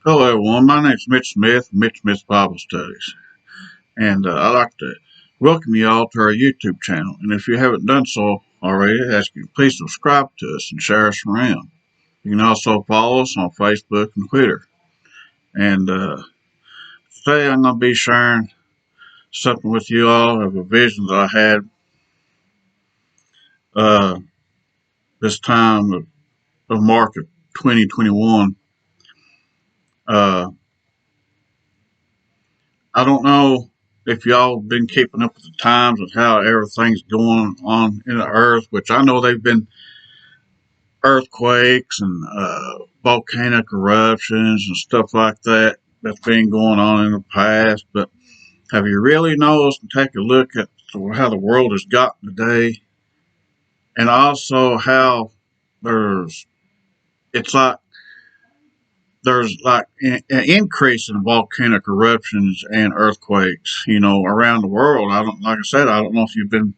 Hello, everyone. My name's Mitch Smith, Mitch Smith Bible Studies, and I'd like to welcome you all to our YouTube channel. And if you haven't done so already, I ask you to please subscribe to us and share us around. You can also follow us on Facebook and Twitter. And today I'm going to be sharing something with you all of a vision that I had uh, this time of March of 2021. Uh, I don't know if y'all been keeping up with the times of how everything's going on in the earth, which I know they've been earthquakes and volcanic eruptions and stuff like that that's been going on in the past. But have you really noticed and take a look at how the world has gotten today, and also how there's it's like there's like an increase in volcanic eruptions and earthquakes, around the world. Like I said, I don't know if you've been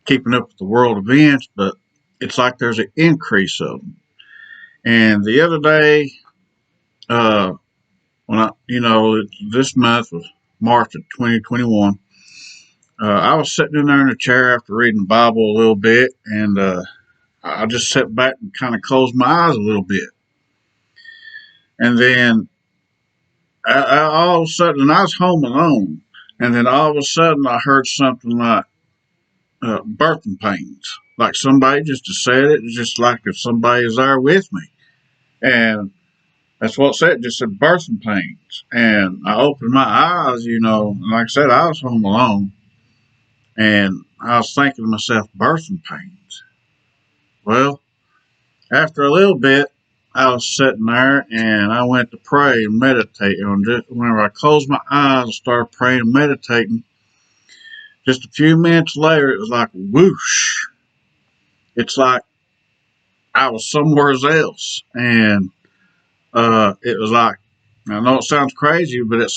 keeping up with the world events, but it's like there's an increase of them. And the other day, uh, this month was March of 2021. I was sitting in there in a chair after reading the Bible a little bit, and I just sat back and kind of closed my eyes a little bit. And then all of a sudden, I was home alone, and then all of a sudden, I heard something like birthing pains. Like somebody just said it, just like if somebody is there with me. And that's what it said. It just said birthing pains. And I opened my eyes, and like I said, I was home alone. And I was thinking to myself, birthing pains. Well, after a little bit, I was sitting there and I went to pray and meditate. And just whenever I closed my eyes and started praying and meditating, just a few minutes later, it was like whoosh. It's like I was somewhere else. And it was like, I know it sounds crazy, but it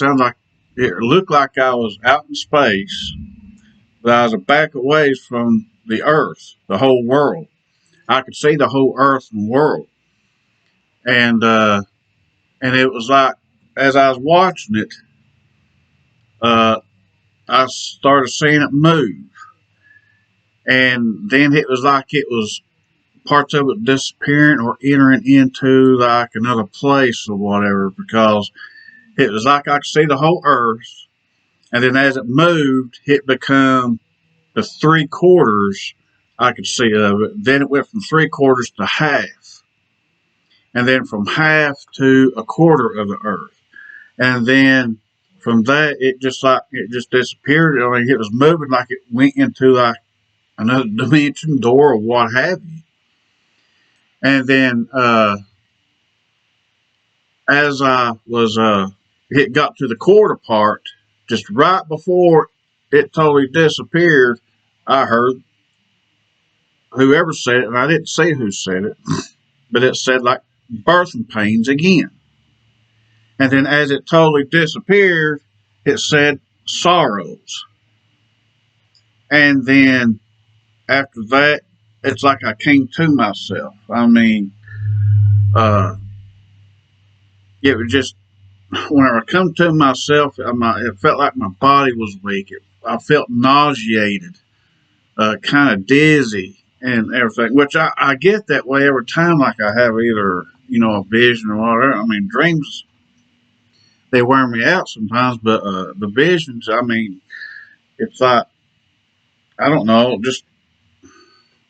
looked like I was out in space, but I was back a ways from the earth, the whole world. I could see the whole earth and world. And it was like, as I was watching it, uh, I started seeing it move. And then it was like it was parts of it disappearing or entering into like another place or whatever, because it was like I could see the whole earth. And then as it moved, it became the three quarters I could see of it. Then it went from three quarters to half. And then from half to a quarter of the earth. And then from that, it just disappeared. I mean, it was moving like it went into like another dimension door or what have you. And then as I was, it got to the quarter part, just right before it totally disappeared, I heard whoever said it, and I didn't see who said it, but it said like birthing pains again. And then as it totally disappeared, it said sorrows. And then after that, it's like I came to myself. I mean, uh, it was just, whenever I come to myself, it felt like my body was weak. I felt nauseated, kind of dizzy and everything, which I get that way every time, like I have either, a vision or whatever. I mean, dreams, they wear me out sometimes, but the visions, I mean, it's like, I don't know, just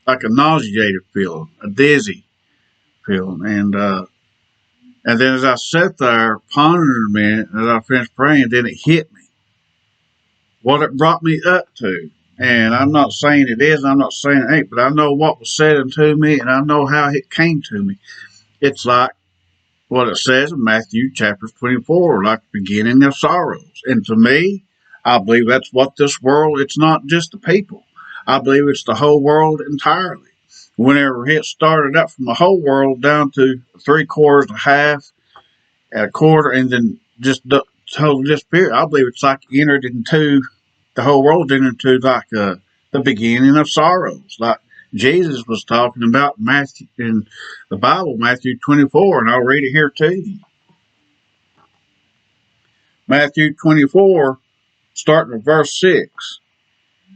like a nauseated feeling, a dizzy feeling. And then as I sat there pondering a minute, as I finished praying, then it hit me what it brought me up to. And I'm not saying it is, I'm not saying it ain't, but I know what was said unto me, and I know how it came to me. It's like what it says in Matthew chapter 24, like the beginning of sorrows. And to me, I believe that's what this world, it's not just the people. I believe it's the whole world entirely. Whenever it started up from the whole world down to three quarters, a half, and a quarter, and then just totally disappeared. I believe it's like entered into the whole world, into like the beginning of sorrows, like Jesus was talking about Matthew in the Bible, Matthew 24, and I'll read it here to you. Matthew 24, starting with verse 6.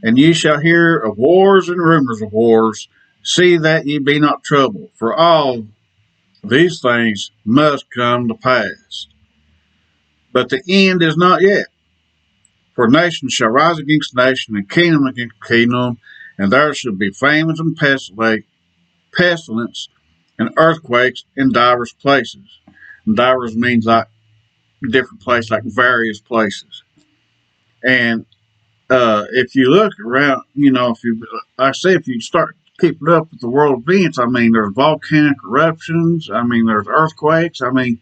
And ye shall hear of wars and rumors of wars. See that ye be not troubled, for all these things must come to pass. But the end is not yet. For nation shall rise against nation, and kingdom against kingdom, and there shall be famines and pestilence and earthquakes in divers places. And divers means like different places, like various places. And if you look around, if you, like I say, if you start keeping up with the world events, I mean, there's volcanic eruptions. I mean, there's earthquakes. I mean,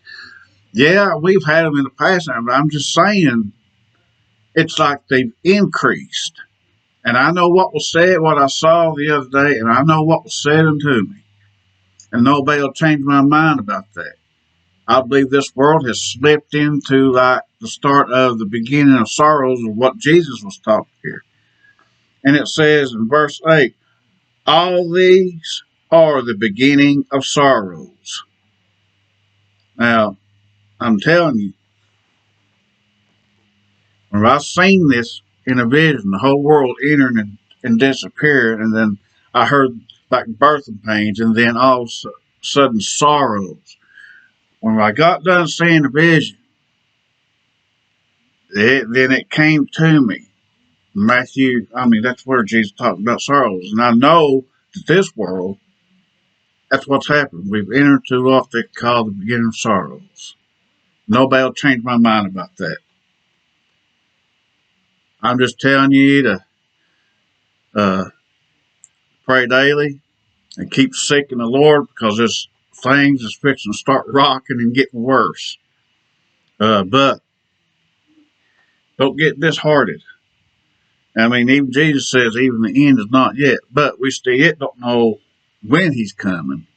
yeah, we've had them in the past. I'm just saying, it's like they've increased. And I know what was said, what I saw the other day, and I know what was said unto me. And nobody will change my mind about that. I believe this world has slipped into like the start of the beginning of sorrows of what Jesus was talking here. And it says in verse 8, all these are the beginning of sorrows. Now, I'm telling you, when I seen this in a vision, the whole world entering and disappearing, and then I heard like birthing pains, and then all of a sudden sorrows. When I got done seeing the vision, then it came to me. Matthew, I mean, that's where Jesus talked about sorrows. And I know that this world, that's what's happened. We've entered into what they call the beginning of sorrows. Nobody will change my mind about that. I'm just telling you to pray daily and keep seeking the Lord, because this things is fixing to start rocking and getting worse. But don't get disheartened. I mean, even Jesus says, even the end is not yet. But we still yet don't know when he's coming.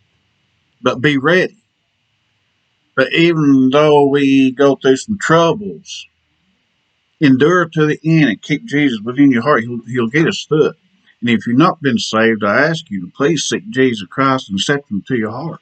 But be ready. But even though we go through some troubles, endure to the end and keep Jesus within your heart. He'll get us through it. And if you've not been saved, I ask you to please seek Jesus Christ and accept him to your heart.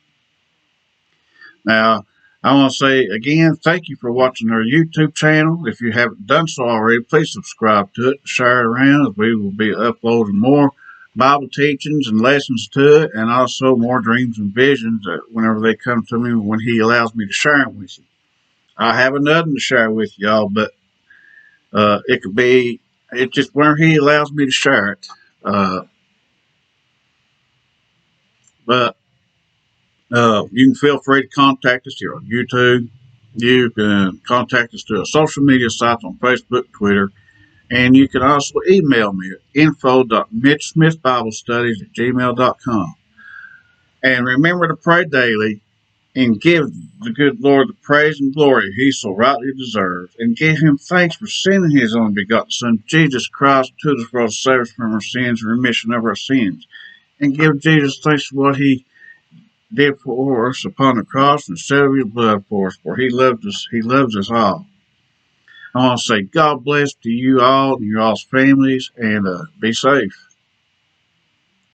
Now, I want to say again, thank you for watching our YouTube channel. If you haven't done so already, please subscribe to it, share it around, as we will be uploading more Bible teachings and lessons to it, and also more dreams and visions whenever they come to me, when he allows me to share them with you. I have nothing to share with y'all, but it could be, it's just where he allows me to share it. But you can feel free to contact us here on YouTube. You can contact us through our social media sites on Facebook, Twitter, and you can also email me at info.mitchsmithbiblestudies@gmail.com. And remember to pray daily and give the good Lord the praise and glory he so rightly deserves, and give him thanks for sending his only begotten Son, Jesus Christ, to this world to save us from our sins and remission of our sins. And give Jesus thanks for what he did for us upon the cross and shed his blood for us, for he loves us all. I want to say God bless to you all and your all's families, and be safe.